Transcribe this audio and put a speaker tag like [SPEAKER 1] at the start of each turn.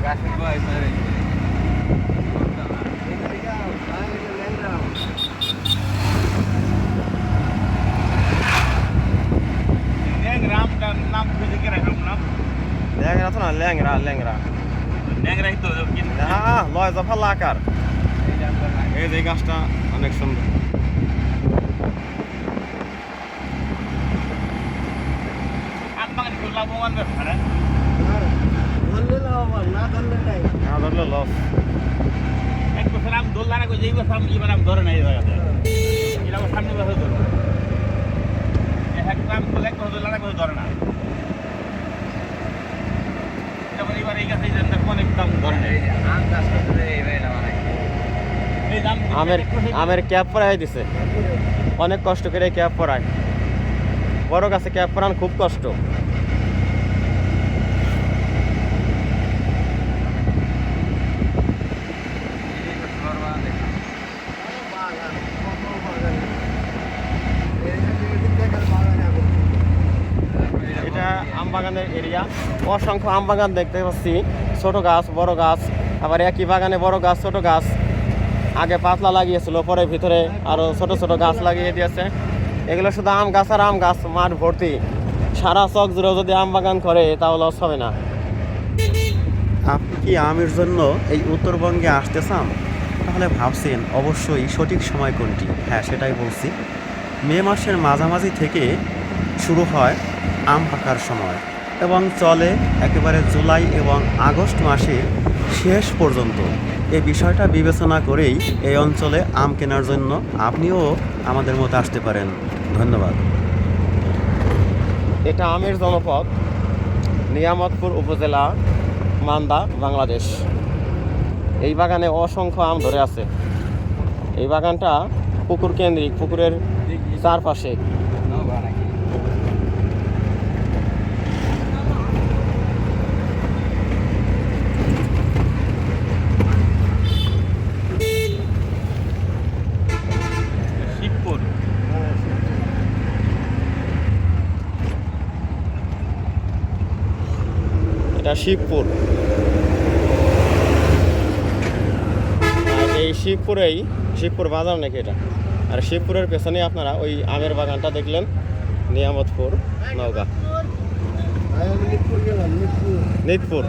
[SPEAKER 1] গাছের বয়স নাম খুঁজে রাখলাম নাম
[SPEAKER 2] ল্যাংরা তো না ল্যাংরা ল্যাংরা
[SPEAKER 1] ন্যাংরাই তো
[SPEAKER 2] হ্যাঁ লয় দফা আকার এই যে গাছটা অনেক সুন্দর
[SPEAKER 1] আম বাগান খুব লাভবান ব্যবসা না
[SPEAKER 3] ধরলে লাভবান, না ধরলে নাই।
[SPEAKER 2] না ধরলে লস
[SPEAKER 1] এক বছর আম দোল লাগাই যেই বছর আম এবার আম ধরে না এই জায়গাতে এরকম সামনে বছর ধরবো এক আম দোল এক বছর লাগাই বছর ধরে না যেমন এবার এই গাছে অনেক দাম ধরে না আম চাষ করতে এই দাম
[SPEAKER 2] আমের ক্যাপ পরাই দিছে অনেক কষ্ট করে ক্যাপ পরায় বড় গাছে ক্যাপ পরান খুব কষ্ট এটা আম বাগানের এরিয়া অসংখ্য আম বাগান দেখতে পাচ্ছি ছোট গাছ বড় গাছ আবার একই বাগানে বড় গাছ ছোট গাছ আগে পাতলা লাগিয়েছিল পরে ভিতরে আরো ছোট ছোট গাছ লাগিয়ে দিয়েছে এগুলো শুধু আম গাছ আর আম গাছ মাঠ ভর্তি সারা চক জুড়ে যদি আম বাগান করে তাও লস হবে না আপনি কি আমের জন্য এই উত্তরবঙ্গে আসতে চান তাহলে ভাবছেন অবশ্যই সঠিক সময় কোনটি হ্যাঁ সেটাই বলছি মে মাসের মাঝামাঝি থেকে শুরু হয় আম পাকার সময় এবং চলে একেবারে জুলাই এবং আগস্ট মাসের শেষ পর্যন্ত এই বিষয়টা বিবেচনা করেই এই অঞ্চলে আম কেনার জন্য আপনিও আমাদের মতো আসতে পারেন ধন্যবাদ এটা আমের জনপদ নিয়ামতপুর উপজেলা মান্দা বাংলাদেশ এই বাগানে অসংখ্য আম ধরে আছে এই বাগানটা পুকুর কেন্দ্রিক পুকুরের চারপাশে
[SPEAKER 1] শিবপুর
[SPEAKER 2] এটা শিবপুর আর এই শিবপুর বাজার নাকি এটা আর শিবপুরের পেছনে আপনারা ওই আমের বাগানটা দেখলেন নিয়ামতপুর নওগাঁ
[SPEAKER 3] আমি মিরপুর গেলাম, মিরপুর।
[SPEAKER 2] নিতপুর